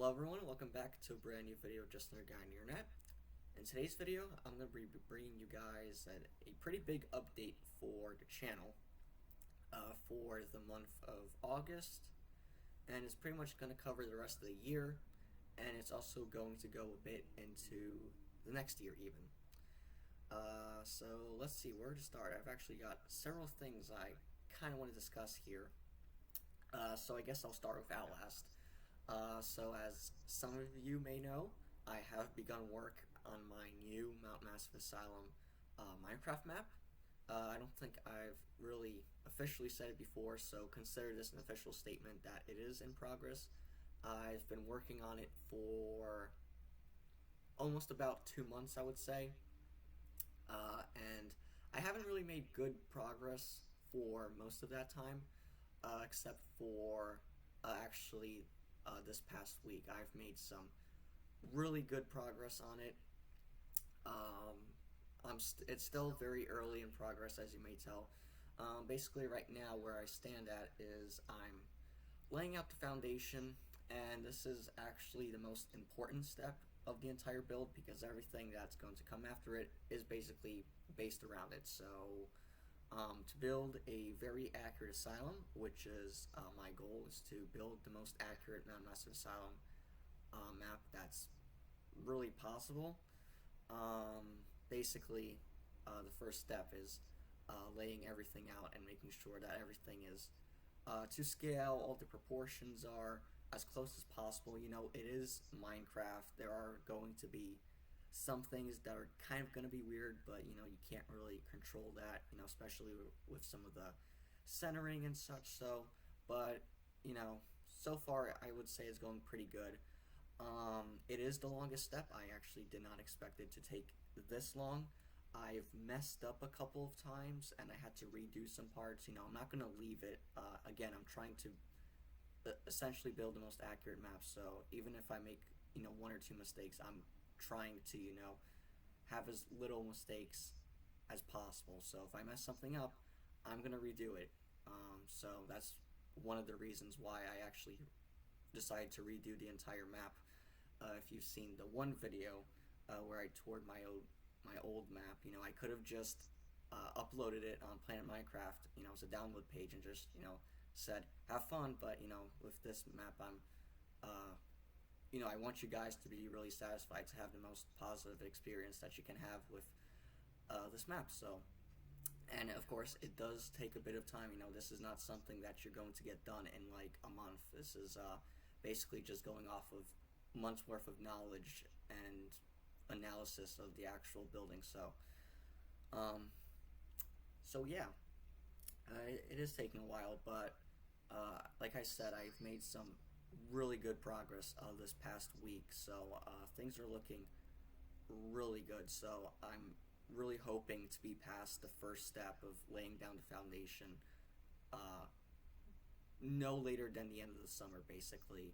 Hello everyone, welcome back to a brand new video of Just Another Guy on the Internet. In today's video, I'm going to be bringing you guys a pretty big update for the channel for the month of August, and it's pretty much going to cover the rest of the year, and it's also going to go a bit into the next year even. So let's see where to start. I've actually got several things I kind of want to discuss here. So I guess I'll start with Outlast. So as some of you may know, I have begun work on my new Mount Massive Asylum Minecraft map. I don't think I've really officially said it before, so consider this an official statement that it is in progress. I've been working on it for almost about 2 months, I would say, and I haven't really made good progress for most of that time, except for actually this past week. I've made some really good progress on it. It's still very early in progress, as you may tell. Basically, right now, where I stand at is I'm laying out the foundation, and this is actually the most important step of the entire build because everything that's going to come after it is basically based around it. So to build a very accurate asylum, which is my goal, is to build the most accurate Mount Massive Asylum map that's really possible. Basically, the first step is laying everything out and making sure that everything is to scale, all the proportions are as close as possible. You know, it is Minecraft. There are going to be some things that are kind of going to be weird, but you know, you can't really control that, you know, especially with some of the centering and such. So, but you know, so far I would say it's going pretty good. It is the longest step. I actually did not expect it to take this long. I've messed up a couple of times and I had to redo some parts. You know, I'm not going to leave it. Again, I'm trying to essentially build the most accurate map, so even if I make, you know, 1 or 2 mistakes, I'm trying to, you know, have as little mistakes as possible. So if I mess something up, I'm gonna redo it. So that's one of the reasons why I actually decided to redo the entire map. If you've seen the one video where I toured my old map, you know, I could have just uploaded it on Planet Minecraft, you know, as a download page and just, you know, said have fun. But you know, with this map, I'm you know, I want you guys to be really satisfied, to have the most positive experience that you can have with this map. So, and of course, it does take a bit of time. You know, this is not something that you're going to get done in like a month. This is basically just going off of months worth of knowledge and analysis of the actual building. So, yeah, it is taking a while, but like I said, I've made some really good progress this past week, so things are looking really good. So I'm really hoping to be past the first step of laying down the foundation no later than the end of the summer, basically.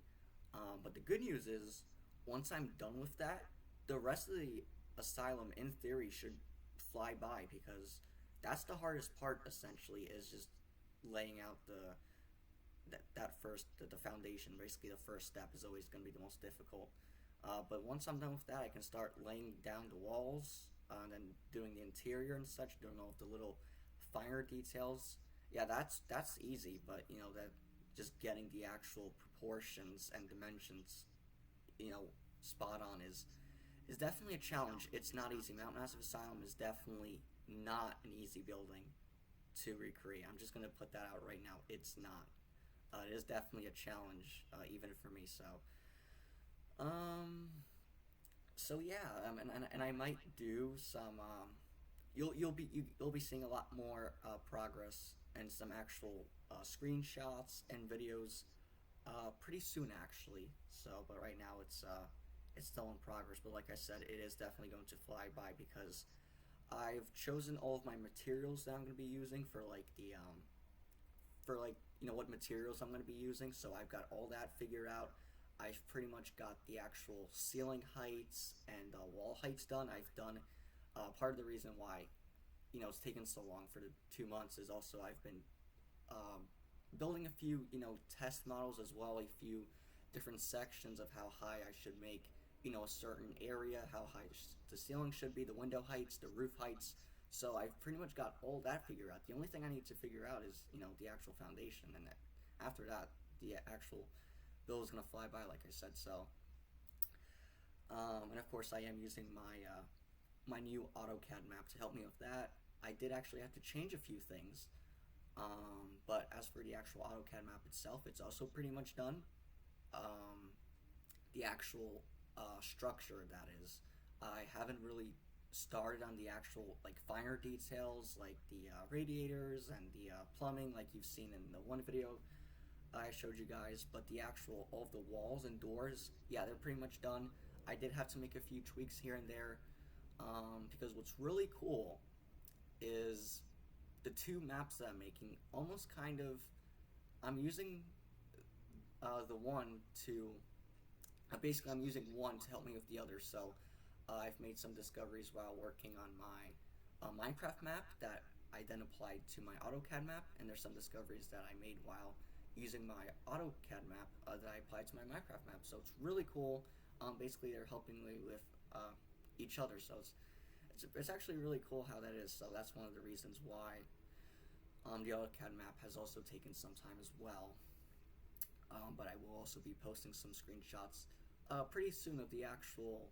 But the good news is, once I'm done with that, the rest of the asylum, in theory, should fly by, because that's the hardest part, essentially, is just laying out the foundation. Basically, the first step is always going to be the most difficult. But once I'm done with that, I can start laying down the walls, and then doing the interior and such, doing all the little finer details. Yeah, that's easy, but you know, that just getting the actual proportions and dimensions, you know, spot on is definitely a challenge. It's not easy. Mount Massive Asylum is definitely not an easy building to recreate. I'm just gonna put that out right now. It's not. It is definitely a challenge, even for me. So, yeah, and I might do some. You'll be seeing a lot more progress and some actual screenshots and videos pretty soon, actually. So, but right now it's still in progress. But like I said, it is definitely going to fly by because I've chosen all of my materials that I'm going to be using for like the you know, what materials I'm going to be using. So I've got all that figured out. I've pretty much got the actual ceiling heights and wall heights done. I've done part of the reason why, you know, it's taken so long for the 2 months is also I've been building a few, you know, test models as well, a few different sections of how high I should make, a certain area, how high the ceiling should be, the window heights, the roof heights. So I've pretty much got all that figured out. The only thing I need to figure out is, the actual foundation, and after that, the actual bill is gonna fly by, like I said. So, and of course, I am using my new AutoCAD map to help me with that. I did actually have to change a few things, but as for the actual AutoCAD map itself, it's also pretty much done. The actual structure, that is, I haven't really started on the actual finer details, like the radiators and the plumbing, like you've seen in the one video I showed you guys. But the actual, all of the walls and doors, yeah, they're pretty much done. I did have to make a few tweaks here and there, because what's really cool is the two maps that I'm making almost kind of, I'm using the one to, basically I'm using one to help me with the other. So I've made some discoveries while working on my Minecraft map that I then applied to my AutoCAD map, and there's some discoveries that I made while using my AutoCAD map that I applied to my Minecraft map. So it's really cool. Basically they're helping me with each other, so it's actually really cool how that is. So that's one of the reasons why the AutoCAD map has also taken some time as well. But I will also be posting some screenshots pretty soon of the actual,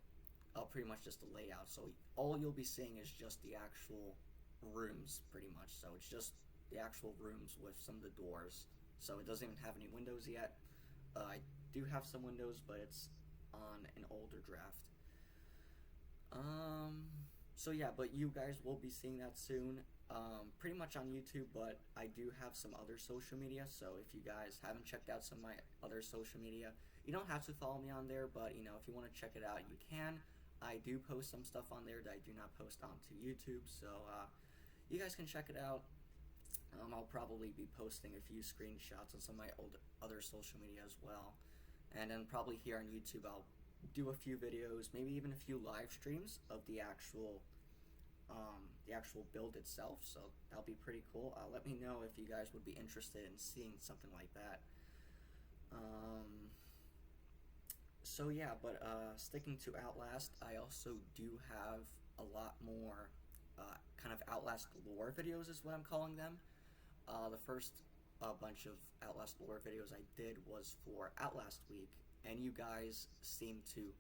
pretty much just the layout. So all you'll be seeing is just the actual rooms, pretty much. So it's just the actual rooms with some of the doors. So it doesn't even have any windows yet. I do have some windows, but it's on an older draft. So yeah, but you guys will be seeing that soon, pretty much on YouTube, but I do have some other social media. So if you guys haven't checked out some of my other social media, you don't have to follow me on there, but if you want to check it out, you can. I do post some stuff on there that I do not post onto YouTube, so you guys can check it out. I'll probably be posting a few screenshots on some of my other social media as well, and then probably here on YouTube I'll do a few videos, maybe even a few live streams of the actual build itself. So that'll be pretty cool. Let me know if you guys would be interested in seeing something like that. So yeah, but sticking to Outlast, I also do have a lot more kind of Outlast lore videos, is what I'm calling them. The first bunch of Outlast lore videos I did was for Outlast Week, and you guys seem to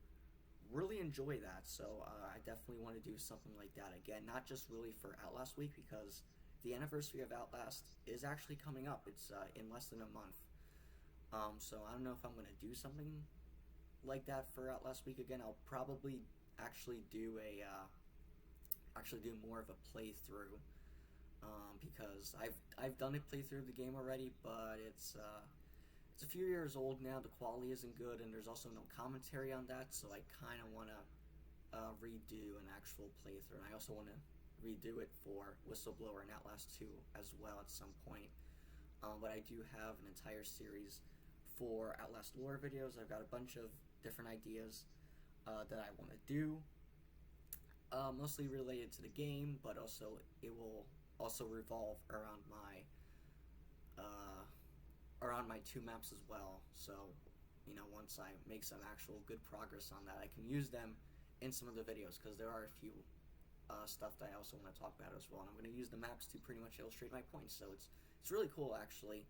really enjoy that. So I definitely want to do something like that again, not just really for Outlast Week, because the anniversary of Outlast is actually coming up. It's in less than a month. So I don't know if I'm going to do something like that for Outlast Week again. I'll probably actually do more of a playthrough, because I've done a playthrough of the game already, but it's a few years old now. The quality isn't good, and there's also no commentary on that. So I kind of want to redo an actual playthrough, and I also want to redo it for Whistleblower and Outlast 2 as well at some point. But I do have an entire series for Outlast lore videos. I've got a bunch of different ideas that I want to do, mostly related to the game, but also it will also revolve around my two maps as well. So once I make some actual good progress on that, I can use them in some of the videos, because there are a few stuff that I also want to talk about as well, and I'm going to use the maps to pretty much illustrate my points. So it's really cool, actually.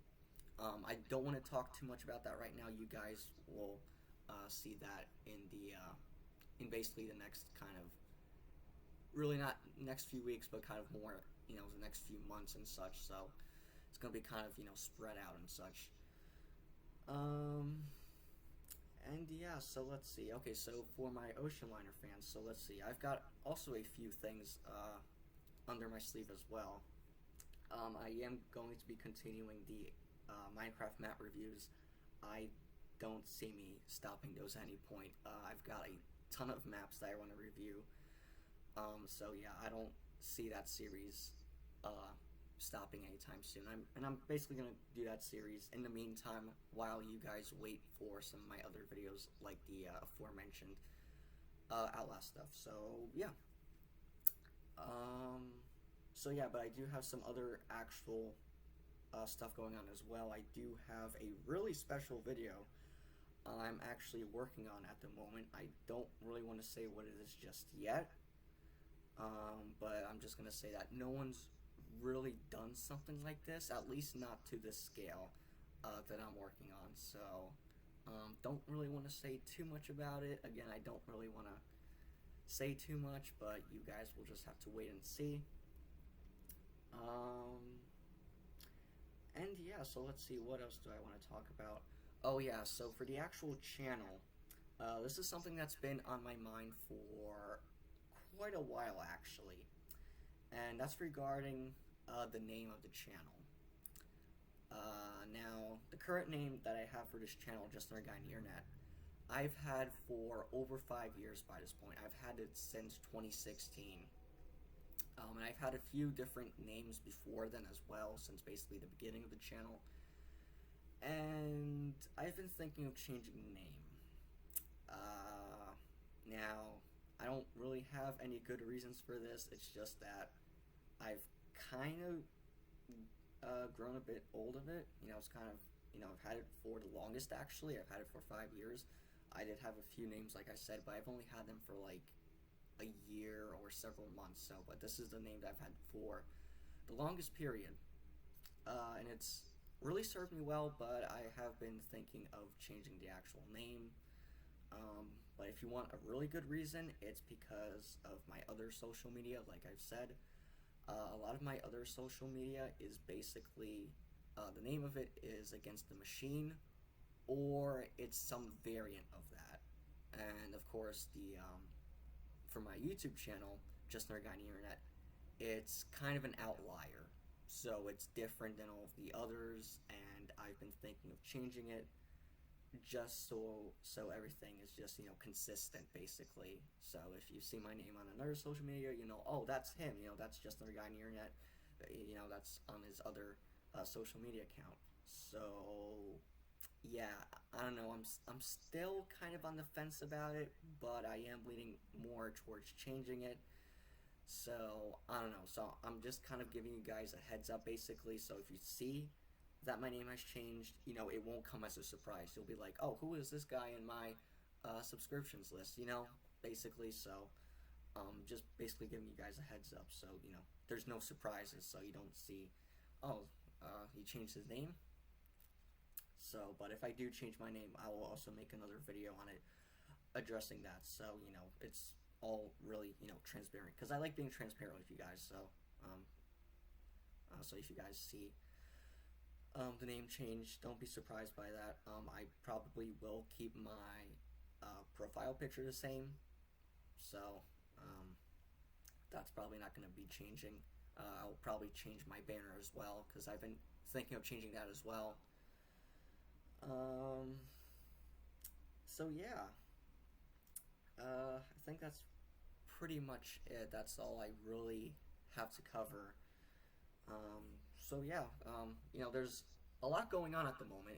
I don't want to talk too much about that right now. You guys will see that in basically the next kind of, really not next few weeks, but kind of more, the next few months and such. So it's going to be kind of, spread out and such. And yeah, so let's see. Okay, so for my Ocean Liner fans, so let's see. I've got also a few things under my sleeve as well. I am going to be continuing the Minecraft map reviews. I don't see me stopping those at any point. I've got a ton of maps that I want to review. So yeah, I don't see that series stopping anytime soon. I'm basically gonna do that series in the meantime while you guys wait for some of my other videos, like the aforementioned Outlast stuff. So yeah. But I do have some other actual stuff going on as well. I do have a really special video I'm actually working on at the moment. I don't really want to say what it is just yet, but I'm just going to say that no one's really done something like this, at least not to this scale that I'm working on. So don't really want to say too much about it. Again, I don't really want to say too much, but you guys will just have to wait and see. And yeah, so let's see, what else do I want to talk about? Oh yeah, so for the actual channel, this is something that's been on my mind for quite a while actually, and that's regarding the name of the channel. Now, the current name that I have for this channel, Just Another Guy on the Internet, I've had for over 5 years by this point. I've had it since 2016. And I've had a few different names before then as well, since basically the beginning of the channel. And I've been thinking of changing the name. Now, I don't really have any good reasons for this. It's just that I've kind of grown a bit old of it. You know, it's kind of, I've had it for the longest actually. I've had it for 5 years. I did have a few names, like I said, but I've only had them for like a year or several months. So, but this is the name that I've had for the longest period, and it's really served me well. But I have been thinking of changing the actual name. But if you want a really good reason, it's because of my other social media. Like I've said, a lot of my other social media is basically the name of it is Against the Machine, or it's some variant of that. And of course, the for my YouTube channel, Just Another Guy on the Internet, it's kind of an outlier. So it's different than all of the others, and I've been thinking of changing it just so everything is just, consistent basically. So if you see my name on another social media, oh, that's him, that's Just Another Guy on the Internet, that's on his other social media account. So yeah, I don't know, I'm still kind of on the fence about it, but I am leaning more towards changing it. So I don't know, so I'm just kind of giving you guys a heads up basically. So if you see that my name has changed, it won't come as a surprise. You'll be like, oh, who is this guy in my subscriptions list, basically. So just basically giving you guys a heads up, so there's no surprises, so you don't see, oh, he changed his name. So, but if I do change my name, I will also make another video on it addressing that. So it's all really transparent, because I like being transparent with you guys. So so if you guys see the name change, don't be surprised by that. I probably will keep my profile picture the same, so that's probably not going to be changing. I'll probably change my banner as well, because I've been thinking of changing that as well. So yeah, I think that's pretty much it. That's all I really have to cover. So yeah, there's a lot going on at the moment.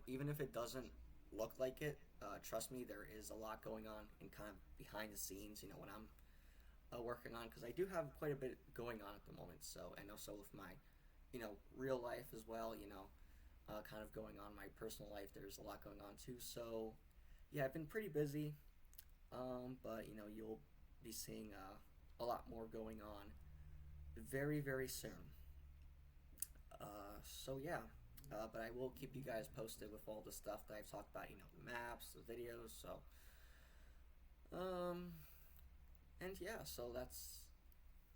Even if it doesn't look like it, trust me, there is a lot going on in kind of behind the scenes, when I'm working on, because I do have quite a bit going on at the moment. So, and also with my, real life as well, kind of going on in my personal life, there's a lot going on too. So yeah, I've been pretty busy, but you'll be seeing a lot more going on very, very soon. So yeah, but I will keep you guys posted with all the stuff that I've talked about, the maps, the videos. So and yeah, so that's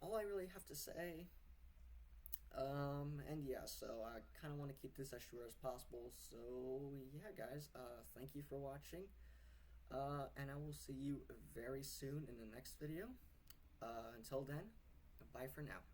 all I really have to say. And yeah, so I kind of want to keep this as short as possible. So yeah, guys, thank you for watching, and I will see you very soon in the next video. Until then, bye for now.